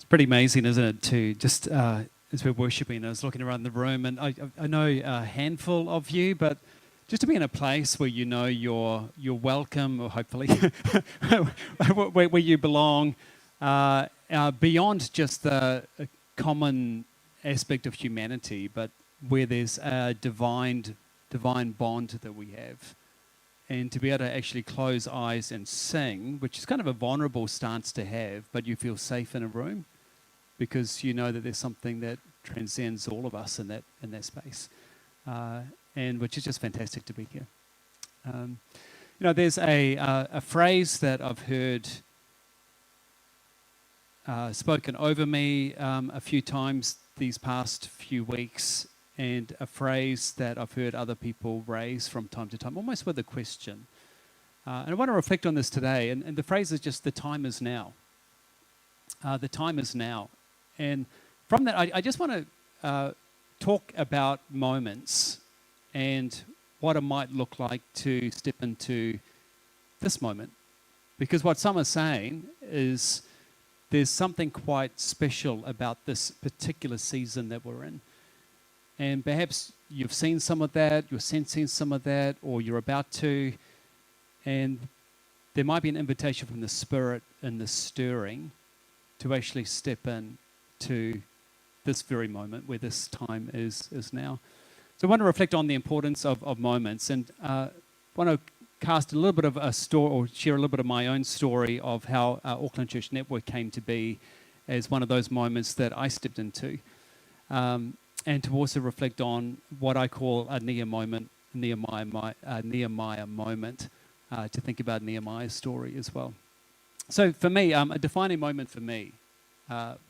Pretty amazing, isn't it, to just as we're worshiping, I was looking around the room, and I know a handful of you, but just to be in a place where you know you're welcome, or hopefully where you belong, beyond just the common aspect of humanity, but where there's a divine bond that we have. And to be able to actually close eyes and sing, which is kind of a vulnerable stance to have, but you feel safe in a room because you know that there's something that transcends all of us in that space, and which is just fantastic to be here. There's a phrase that I've heard spoken over me a few times these past few weeks, and a phrase that I've heard other people raise from time to time, almost with a question. And I want to reflect on this today, and the phrase is just, the time is now. The time is now. And from that, I just want to talk about moments and what it might look like to step into this moment. Because what some are saying is there's something quite special about this particular season that we're in. And perhaps you've seen some of that, you're sensing some of that, or you're about to. And there might be an invitation from the Spirit in the stirring to actually step in to this very moment where this time is now. So I want to reflect on the importance of moments, and want to cast a little bit of a story, or share a little bit of my own story of how Auckland Church Network came to be as one of those moments that I stepped into. And to also reflect on what I call a Nehemiah moment, to think about Nehemiah's story as well. So for me, a defining moment for me,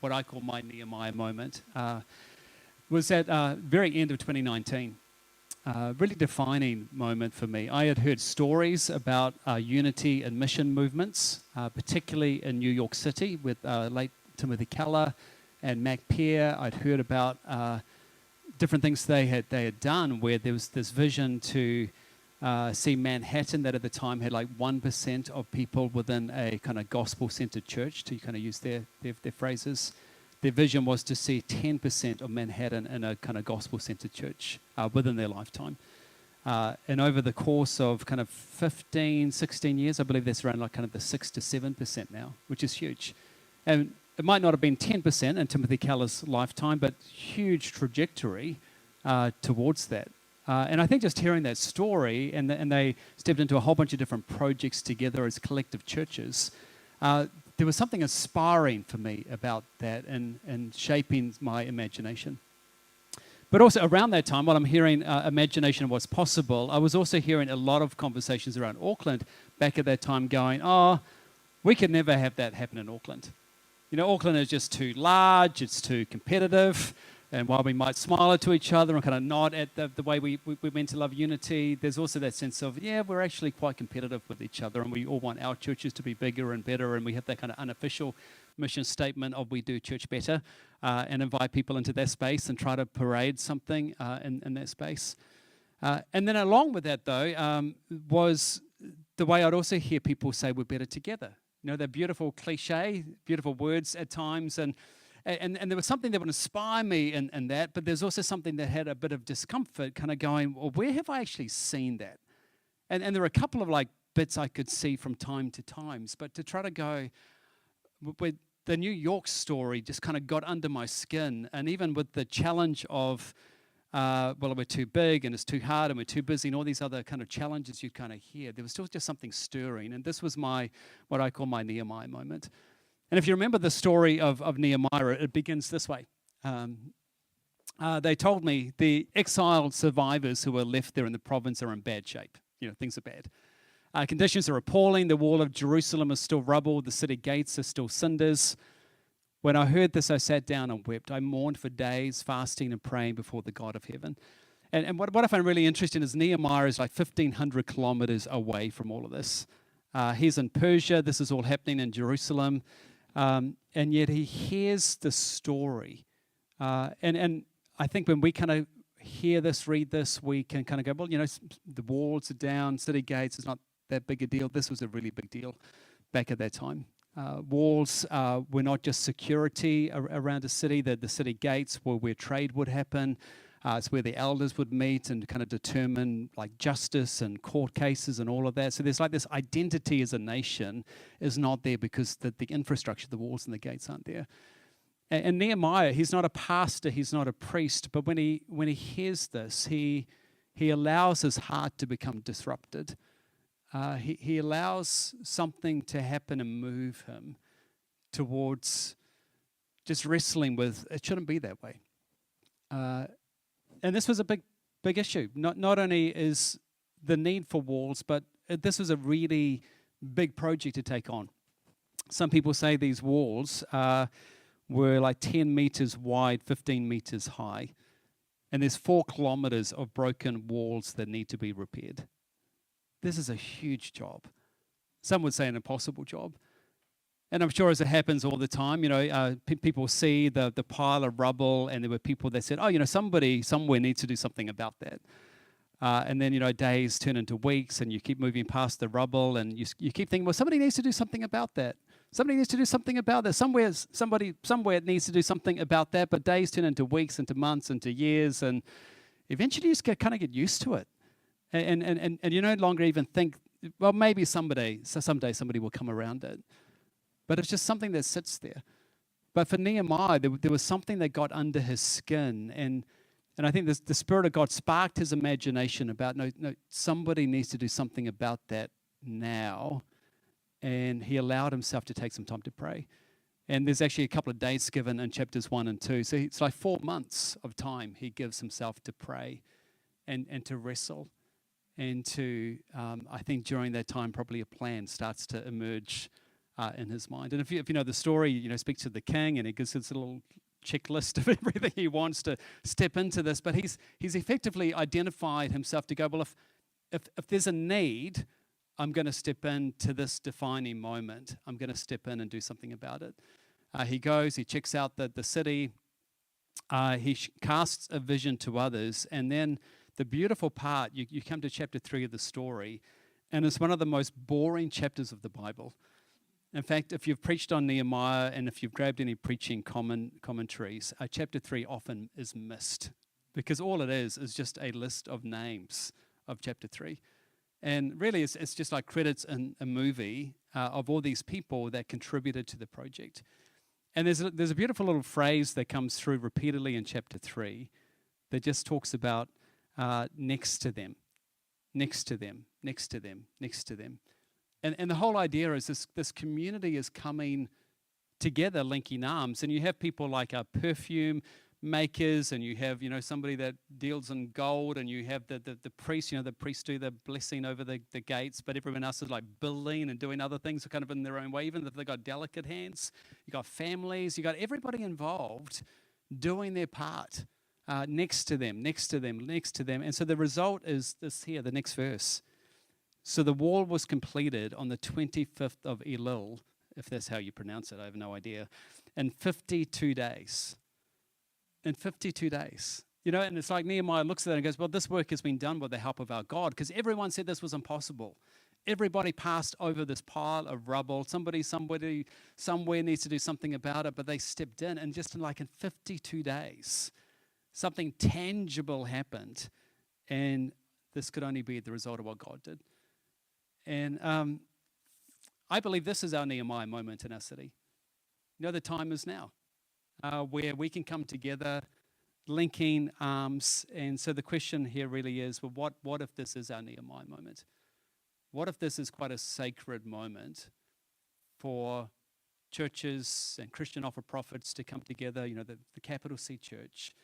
what I call my Nehemiah moment, was at very end of 2019. Really defining moment for me. I had heard stories about unity and mission movements, particularly in New York City with late Timothy Keller and Mac Peer. I'd heard about different things they had done, where there was this vision to see Manhattan, that at the time had like 1% of people within a kind of gospel-centered church, to kind of use their phrases. Their vision was to see 10% of Manhattan in a kind of gospel-centered church within their lifetime. And over the course of kind of 15, 16 years, I believe that's around like kind of the 6 to 7% now, which is huge. And it might not have been 10% in Timothy Keller's lifetime, but huge trajectory towards that. And I think just hearing that story, and they stepped into a whole bunch of different projects together as collective churches, there was something inspiring for me about that and shaping my imagination. But also around that time, while I'm hearing imagination of what's possible, I was also hearing a lot of conversations around Auckland back at that time going, we could never have that happen in Auckland. Auckland is just too large, it's too competitive, and while we might smile to each other and kind of nod at the way we meant to love unity, there's also that sense of, we're actually quite competitive with each other, and we all want our churches to be bigger and better, and we have that kind of unofficial mission statement of we do church better, and invite people into that space and try to parade something in that space. And then along with that, though, was the way I'd also hear people say we're better together. They're beautiful cliche, beautiful words at times, and there was something that would inspire me in that, but there's also something that had a bit of discomfort, kind of going, well, where have I actually seen that? And there were a couple of like bits I could see from time to times, but to try to go, with the New York story just kind of got under my skin, and even with the challenge of, we're too big and it's too hard and we're too busy and all these other kind of challenges you kind of hear, there was still just something stirring, and this was what I call my Nehemiah moment. And if you remember the story of Nehemiah, it begins this way. They told me the exiled survivors who were left there in the province are in bad shape. Things are bad. Conditions are appalling. The wall of Jerusalem is still rubble. The city gates are still cinders. When I heard this, I sat down and wept. I mourned for days, fasting and praying before the God of heaven. And what I find really interesting is Nehemiah is like 1,500 kilometers away from all of this. He's in Persia. This is all happening in Jerusalem. And yet he hears the story. And I think when we kind of hear this, read this, we can kind of go, well, the walls are down, city gates, it's not that big a deal. This was a really big deal back at that time. Walls were not just security around a city, the city gates were where trade would happen. It's where the elders would meet and kind of determine like justice and court cases and all of that. So there's like this identity as a nation is not there because the infrastructure, the walls and the gates aren't there. And Nehemiah, he's not a pastor, he's not a priest, but when he hears this, he allows his heart to become disrupted. He allows something to happen and move him towards just wrestling with, it shouldn't be that way. And this was a big issue. Not only is the need for walls, but this was a really big project to take on. Some people say these walls were like 10 meters wide, 15 meters high. And there's 4 kilometers of broken walls that need to be repaired. This is a huge job. Some would say an impossible job. And I'm sure as it happens all the time, people see the pile of rubble, and there were people that said, somebody somewhere needs to do something about that. And then, days turn into weeks, and you keep moving past the rubble, and you keep thinking, well, somebody needs to do something about that. Somebody needs to do something about that. Somewhere needs to do something about that, but days turn into weeks, into months, into years, and eventually you just kind of get used to it. And you no longer even think, well, maybe someday somebody will come around it. But it's just something that sits there. But for Nehemiah, there was something that got under his skin. And I think the Spirit of God sparked his imagination about, no, somebody needs to do something about that now. And he allowed himself to take some time to pray. And there's actually a couple of dates given in chapters 1 and 2. So it's like 4 months of time he gives himself to pray and to wrestle. And to, I think during that time, probably a plan starts to emerge in his mind. And if you know the story, speaks to the king, and he gives his little checklist of everything he wants to step into this. But he's effectively identified himself to go, well, if there's a need, I'm going to step into this defining moment. I'm going to step in and do something about it. He goes, he checks out the city, he casts a vision to others, and then the beautiful part, you come to chapter 3 of the story, and it's one of the most boring chapters of the Bible. In fact, if you've preached on Nehemiah and if you've grabbed any preaching commentaries, chapter 3 often is missed because all it is just a list of names of chapter 3. And really, it's just like credits in a movie of all these people that contributed to the project. And there's a beautiful little phrase that comes through repeatedly in chapter 3 that just talks about next to them, next to them, next to them, next to them. And the whole idea is this community is coming together, linking arms. And you have people like perfume makers, and you have, somebody that deals in gold, and you have the priest, the priests do the blessing over the gates, but everyone else is like building and doing other things kind of in their own way, even if they've got delicate hands. You got families, you got everybody involved doing their part. Next to them, next to them, next to them. And so the result is this here, the next verse. So the wall was completed on the 25th of Elul, if that's how you pronounce it, I have no idea, in 52 days. In 52 days. And it's like Nehemiah looks at it and goes, well, this work has been done with the help of our God, because everyone said this was impossible. Everybody passed over this pile of rubble. Somebody somewhere needs to do something about it, but they stepped in, and just in 52 days, something tangible happened, and this could only be the result of what God did. And I believe this is our Nehemiah moment in our city. The time is now, where we can come together, linking arms. And so the question here really is, well, what if this is our Nehemiah moment? What if this is quite a sacred moment for churches and Christian offer prophets to come together, the capital C church,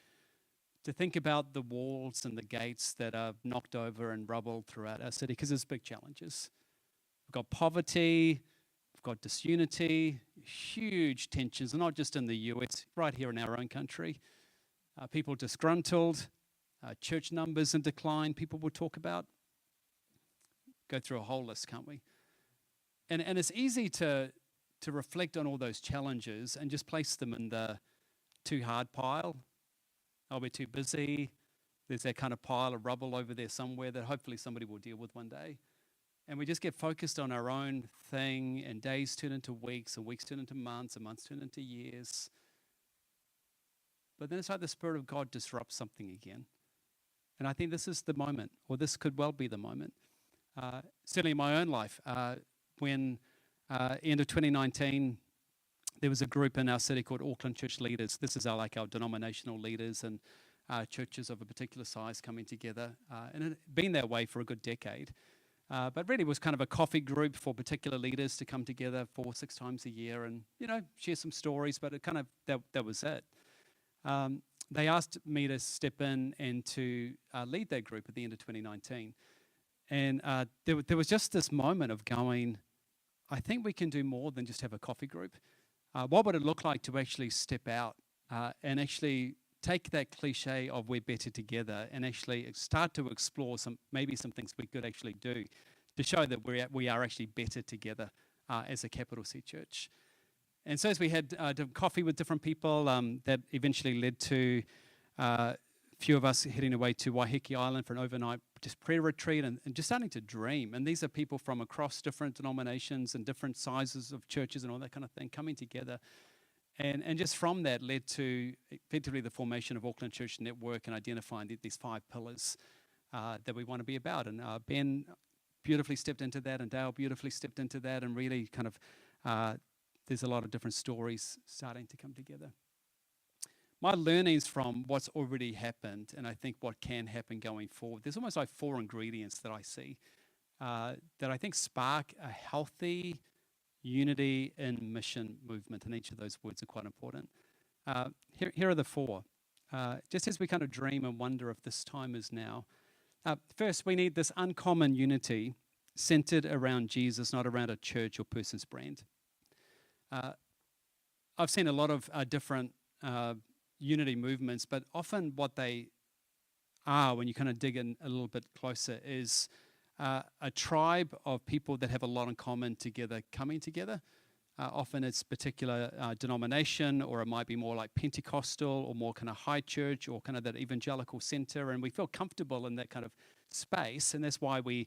to think about the walls and the gates that are knocked over and rubble throughout our city, because there's big challenges. We've got poverty, we've got disunity, huge tensions, not just in the US, right here in our own country. People disgruntled, church numbers in decline, people will talk about. Go through a whole list, can't we? And it's easy to reflect on all those challenges and just place them in the too hard pile. I'll be too busy. There's that kind of pile of rubble over there somewhere that hopefully somebody will deal with one day. And we just get focused on our own thing, and days turn into weeks, and weeks turn into months, and months turn into years. But then it's like the Spirit of God disrupts something again. And I think this is the moment, or this could well be the moment. Certainly in my own life, when end of 2019, there was a group in our city called Auckland Church Leaders. This is our denominational leaders and churches of a particular size coming together. And it had been that way for a good decade. But really it was kind of a coffee group for particular leaders to come together 4-6 times a year and, share some stories, but it kind of, that was it. They asked me to step in and to lead that group at the end of 2019. And there was just this moment of going, I think we can do more than just have a coffee group. What would it look like to actually step out and actually take that cliche of we're better together and actually start to explore maybe some things we could actually do to show that we are actually better together as a capital C church. And so as we had coffee with different people, that eventually led to a few of us heading away to Waiheke Island for an overnight just prayer retreat and just starting to dream. And these are people from across different denominations and different sizes of churches and all that kind of thing coming together. And just from that led to effectively the formation of Auckland Church Network and identifying these 5 pillars that we want to be about. And Ben beautifully stepped into that, and Dale beautifully stepped into that, and really kind of there's a lot of different stories starting to come together. My learnings from what's already happened, and I think what can happen going forward, there's almost like 4 ingredients that I see that I think spark a healthy unity and mission movement, and each of those words are quite important. Here are the 4. Just as we kind of dream and wonder if this time is now. First, we need this uncommon unity centered around Jesus, not around a church or person's brand. I've seen a lot of different unity movements, but often what they are, when you kind of dig in a little bit closer, is a tribe of people that have a lot in common together, coming together. Often it's particular denomination, or it might be more like Pentecostal or more kind of high church or kind of that evangelical center, and we feel comfortable in that kind of space, and that's why we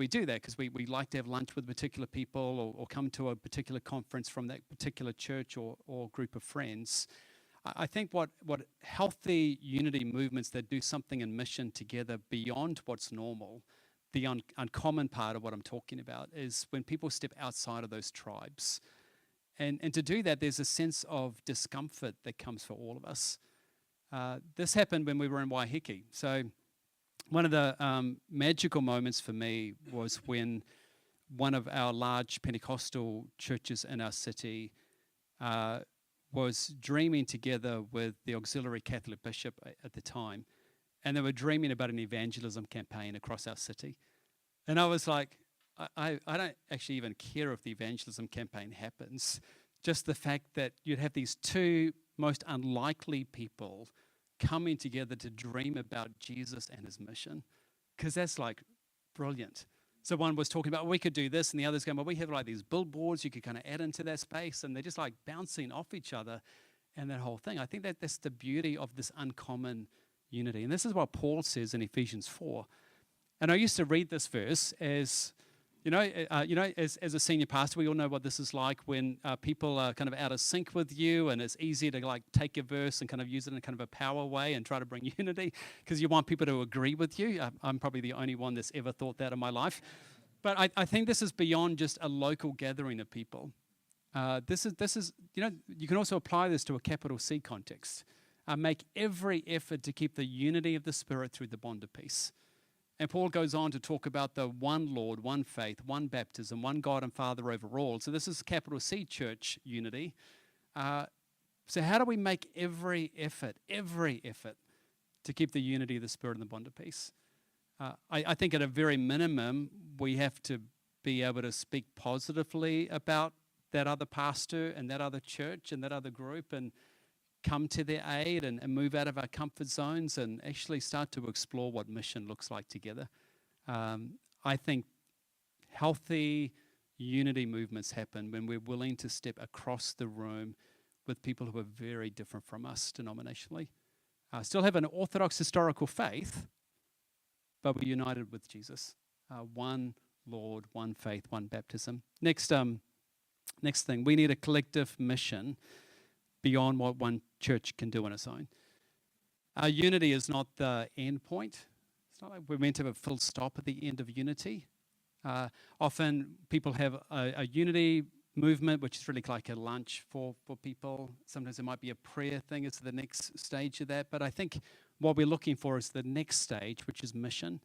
do that, because we like to have lunch with particular people or come to a particular conference from that particular church or group of friends. I think what healthy unity movements that do something in mission together beyond what's normal, the uncommon part of what I'm talking about, is when people step outside of those tribes. And to do that, there's a sense of discomfort that comes for all of us. This happened when we were in Waiheke. So one of the magical moments for me was when one of our large Pentecostal churches in our city was dreaming together with the auxiliary Catholic bishop at the time, and they were dreaming about an evangelism campaign across our city. And I was like, I don't actually even care if the evangelism campaign happens. Just the fact that you'd have these 2 most unlikely people coming together to dream about Jesus and his mission, because that's like brilliant. So one was talking about, we could do this, and the other's going, well, we have like these billboards you could kind of add into that space, and they're just like bouncing off each other and that whole thing. I think that's the beauty of this uncommon unity. And this is what Paul says in Ephesians 4. And I used to read this verse as, as a senior pastor, we all know what this is like when people are kind of out of sync with you, and it's easy to like take a verse and kind of use it in kind of a power way and try to bring unity because you want people to agree with you. I'm probably the only one that's ever thought that in my life. But I think this is beyond just a local gathering of people. This is you can also apply this to a capital C context. Make every effort to keep the unity of the Spirit through the bond of peace. And Paul goes on to talk about the one Lord, one faith, one baptism, one God and Father over all. So this is capital C church unity. So how do we make every effort to keep the unity of the Spirit and the bond of peace? I think at a very minimum, we have to be able to speak positively about that other pastor and that other church and that other group, and come to their aid and move out of our comfort zones and actually start to explore what mission looks like together. I think healthy unity movements happen when we're willing to step across the room with people who are very different from us denominationally. Still have an orthodox historical faith, but we're united with Jesus. One Lord, one faith, one baptism. Next thing, we need a collective mission beyond what one church can do on its own. Our unity is not the end point. It's not like we're meant to have a full stop at the end of unity. Often people have a unity movement, which is really like a lunch for people. Sometimes it might be a prayer thing. It's the next stage of that. But I think what we're looking for is the next stage, which is mission.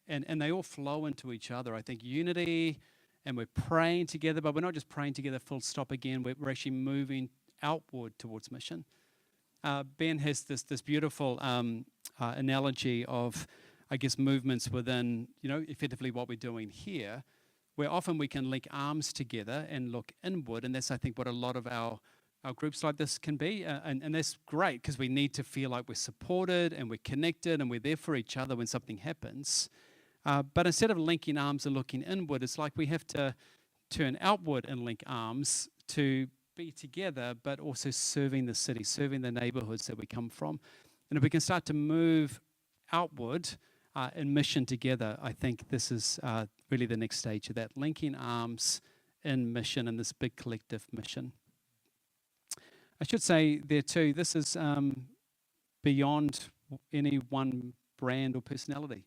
And they all flow into each other. I think unity, and we're praying together, but we're not just praying together full stop again. We're actually moving outward towards mission. Ben has this beautiful analogy of, I guess, movements within, effectively what we're doing here, where often we can link arms together and look inward. And that's, I think, what a lot of our groups like this can be. And that's great because we need to feel like we're supported and we're connected and we're there for each other when something happens. But instead of linking arms and looking inward, it's like we have to turn outward and link arms to be together, but also serving the city, serving the neighborhoods that we come from. And if we can start to move outward in mission together, I think this is really the next stage of that, linking arms in mission and this big collective mission. I should say there too, this is beyond any one brand or personality.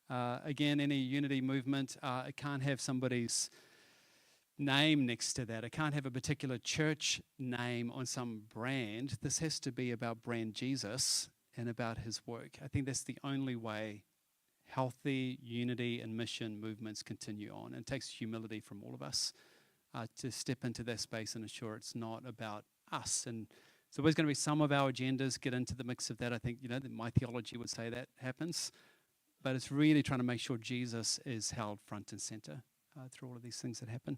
Again, any unity movement, it can't have somebody's name next to that. It can't have a particular church name on some brand. This has to be about brand Jesus and about his work. I think that's the only way healthy unity and mission movements continue on. And it takes humility from all of us to step into that space and ensure it's not about us. And so there's going to be some of our agendas get into the mix of that. I think, my theology would say that happens. But it's really trying to make sure Jesus is held front and center through all of these things that happen.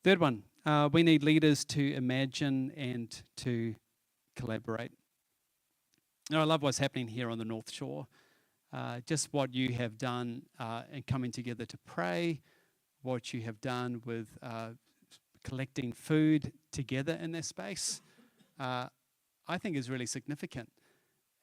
Third one, we need leaders to imagine and to collaborate. I love what's happening here on the North Shore. Just what you have done in coming together to pray, what you have done with collecting food together in this space, I think is really significant.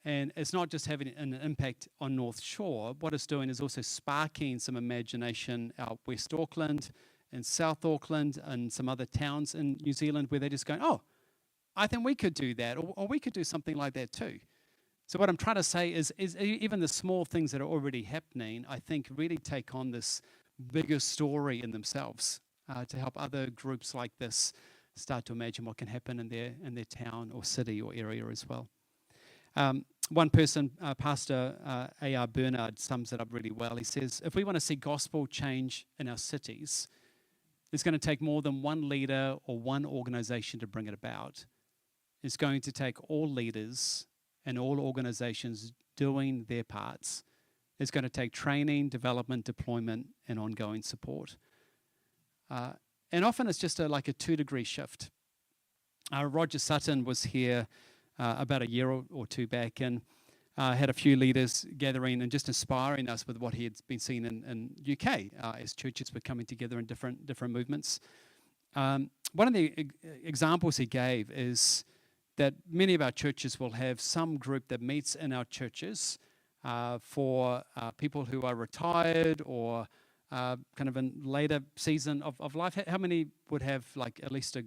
And it's not just having an impact on North Shore. What it's doing is also sparking some imagination out West Auckland and South Auckland and some other towns in New Zealand where they're just going, oh, I think we could do that, or we could do something like that too. So what I'm trying to say is even the small things that are already happening, I think really take on this bigger story in themselves to help other groups like this start to imagine what can happen in their town or city or area as well. One person, Pastor A.R. Bernard, sums it up really well. He says, if we want to see gospel change in our cities, it's going to take more than one leader or one organization to bring it about. It's going to take all leaders and all organizations doing their parts. It's going to take training, development, deployment, and ongoing support. And often it's just like a 2-degree shift. Roger Sutton was here about a year or two back and had a few leaders gathering and just inspiring us with what he had been seeing in UK as churches were coming together in different movements. One of the examples he gave is that many of our churches will have some group that meets in our churches for people who are retired or kind of in later season of life. How many would have like at least a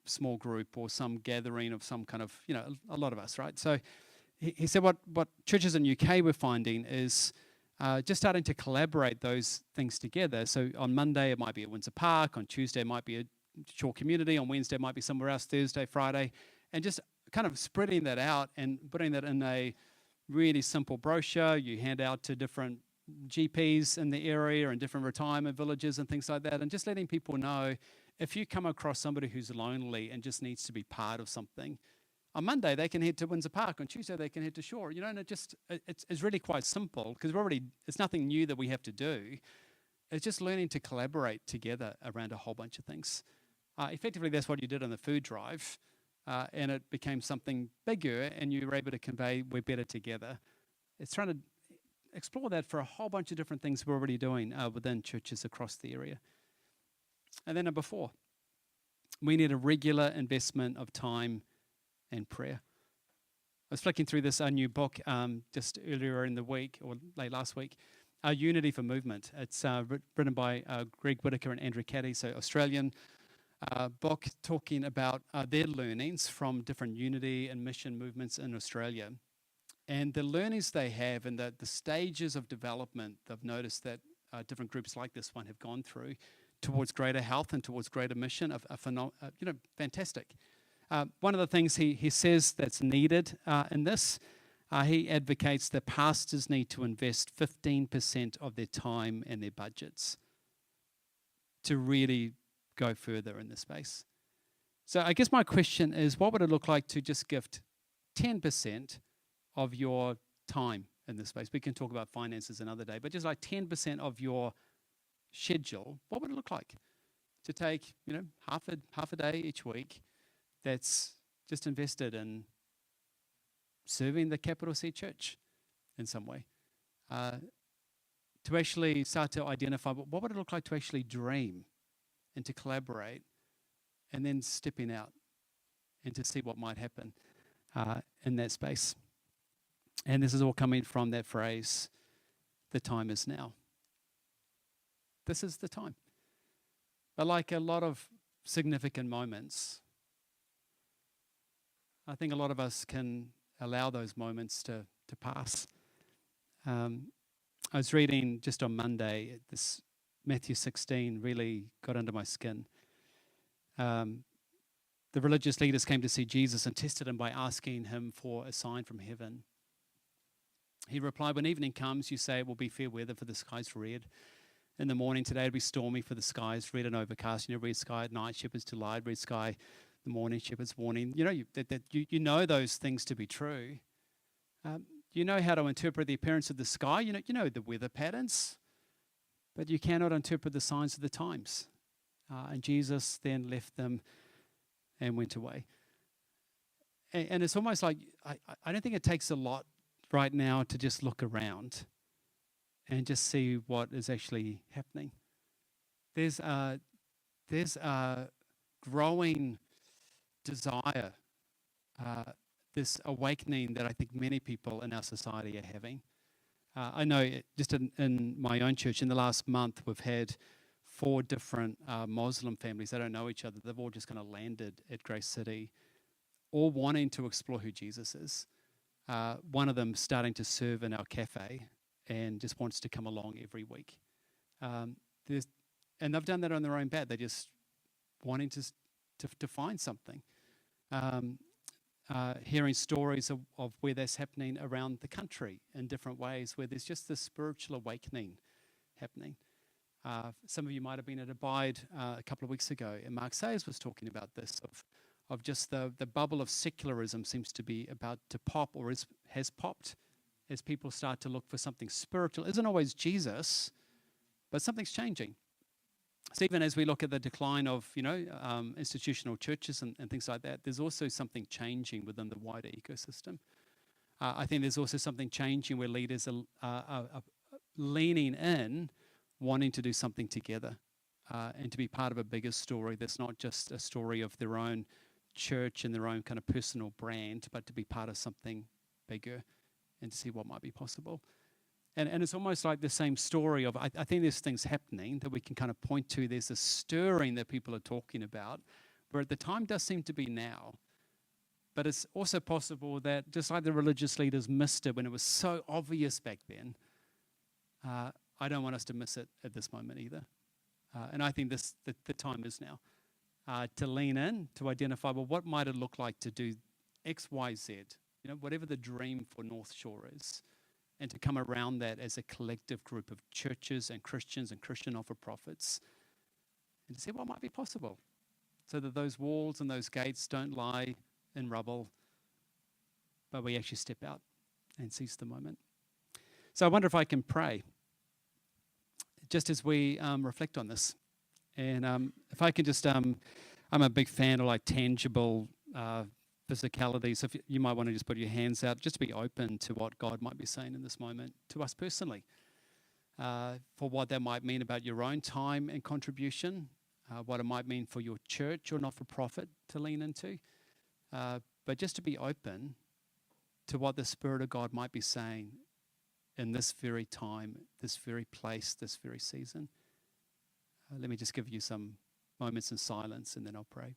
small group or some gathering of some kind of, a lot of us, right? So he said what churches in UK were finding is just starting to collaborate those things together. So on Monday it might be at Windsor Park, on Tuesday it might be at Shore Community, on Wednesday it might be somewhere else, Thursday, Friday, and just kind of spreading that out and putting that in a really simple brochure you hand out to different GPs in the area and different retirement villages and things like that, and just letting people know if you come across somebody who's lonely and just needs to be part of something, on Monday they can head to Windsor Park, on Tuesday they can head to Shore. And it's really quite simple because it's nothing new that we have to do. It's just learning to collaborate together around a whole bunch of things. Effectively, that's what you did on the food drive, and it became something bigger, and you were able to convey we're better together. It's trying to explore that for a whole bunch of different things we're already doing within churches across the area. And then number 4, we need a regular investment of time and prayer. I was flicking through this new book just earlier in the week or late last week Unity for Movement. It's written by Greg Whitaker and Andrew Caddy, so Australian book talking about their learnings from different unity and mission movements in Australia. And the learnings they have and the stages of development they've noticed that different groups like this one have gone through towards greater health and towards greater mission are fantastic. One of the things he says that's needed in this, he advocates that pastors need to invest 15% of their time and their budgets to really go further in this space. So I guess my question is, what would it look like to just gift 10% of your time in this space? We can talk about finances another day, but just like 10% of your schedule, what would it look like to take, half a day each week that's just invested in serving the capital C church in some way? To actually start to identify what would it look like to actually dream and to collaborate and then stepping out and to see what might happen in that space. And this is all coming from that phrase, the time is now. This is the time. But like a lot of significant moments, I think a lot of us can allow those moments to pass. I was reading just on Monday, this Matthew 16 really got under my skin. The religious leaders came to see Jesus and tested him by asking him for a sign from heaven. He replied, when evening comes, you say it will be fair weather, for the sky's red. In the morning today, it'll be stormy, for the sky's red and overcast. Red sky at night, shepherds delight. Red sky the morning, shepherds warning. You know those things to be true. You know how to interpret the appearance of the sky. You know the weather patterns. But you cannot interpret the signs of the times. And Jesus then left them and went away. And it's almost like, I don't think it takes a lot right now to just look around and just see what is actually happening. There's a growing desire, this awakening that I think many people in our society are having. I know just in my own church, in the last month, we've had 4 different Muslim families. They don't know each other. They've all just kind of landed at Grace City, all wanting to explore who Jesus is. One of them starting to serve in our cafe and just wants to come along every week. And they've done that on their own bat. They're just wanting to find something. Hearing stories of where that's happening around the country in different ways, where there's just this spiritual awakening happening. Some of you might have been at Abide a couple of weeks ago, and Mark Sayers was talking about this, of just the bubble of secularism seems to be about to pop, or has popped, as people start to look for something spiritual. It isn't always Jesus, but something's changing. So even as we look at the decline of institutional churches and things like that, there's also something changing within the wider ecosystem. I think there's also something changing where leaders are leaning in, wanting to do something together and to be part of a bigger story that's not just a story of their own church and their own kind of personal brand, but to be part of something bigger and to see what might be possible. And it's almost like the same story of, I think there's things happening that we can kind of point to. There's a stirring that people are talking about, where the time does seem to be now. But it's also possible that just like the religious leaders missed it when it was so obvious back then, I don't want us to miss it at this moment either. And I think the time is now to lean in, to identify, well, what might it look like to do X, Y, Z, whatever the dream for North Shore is, and to come around that as a collective group of churches and Christians and Christian not-for-profits, and to see what might be possible, so that those walls and those gates don't lie in rubble, but we actually step out and seize the moment. So I wonder if I can pray, just as we reflect on this. And if I can just, I'm a big fan of like tangible physicality. So if you might want to just put your hands out, just to be open to what God might be saying in this moment to us personally, for what that might mean about your own time and contribution, what it might mean for your church or not-for-profit to lean into, but just to be open to what the Spirit of God might be saying in this very time, this very place, this very season. Let me just give you some moments in silence and then I'll pray.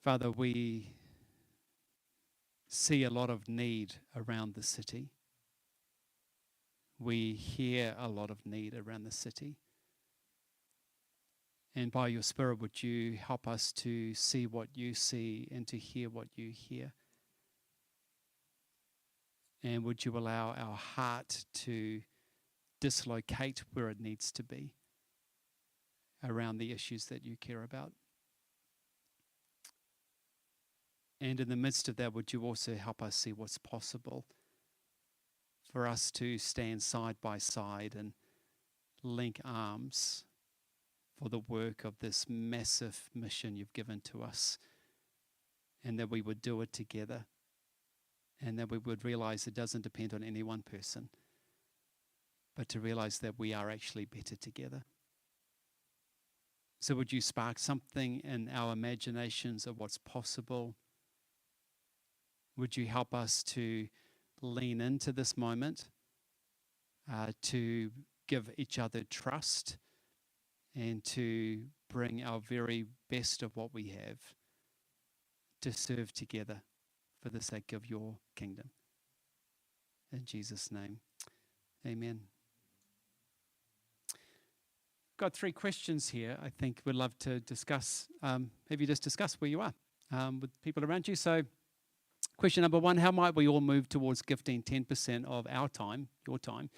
Father, we see a lot of need around the city. We hear a lot of need around the city. And by your Spirit, would you help us to see what you see and to hear what you hear? And would you allow our heart to dislocate where it needs to be around the issues that you care about? And in the midst of that, would you also help us see what's possible for us to stand side by side and link arms for the work of this massive mission you've given to us, and that we would do it together, and that we would realize it doesn't depend on any one person, but to realize that we are actually better together. So would you spark something in our imaginations of what's possible? Would you help us to lean into this moment, to give each other trust, and to bring our very best of what we have to serve together for the sake of your kingdom. In Jesus' name, amen. Got 3 questions here I think we'd love to discuss. Have you just discussed where you are with people around you? So question number 1, how might we all move towards gifting 10% of our time, your time,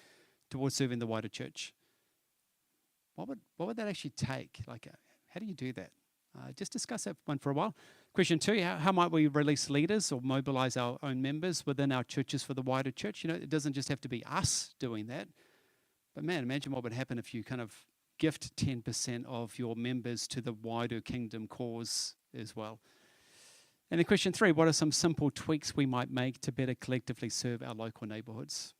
towards serving the wider church? What would that actually take? How do you do that? Just discuss that one for a while. Question 2, how might we release leaders or mobilize our own members within our churches for the wider church? It doesn't just have to be us doing that. But man, imagine what would happen if you kind of gift 10% of your members to the wider kingdom cause as well. And then question 3, what are some simple tweaks we might make to better collectively serve our local neighborhoods?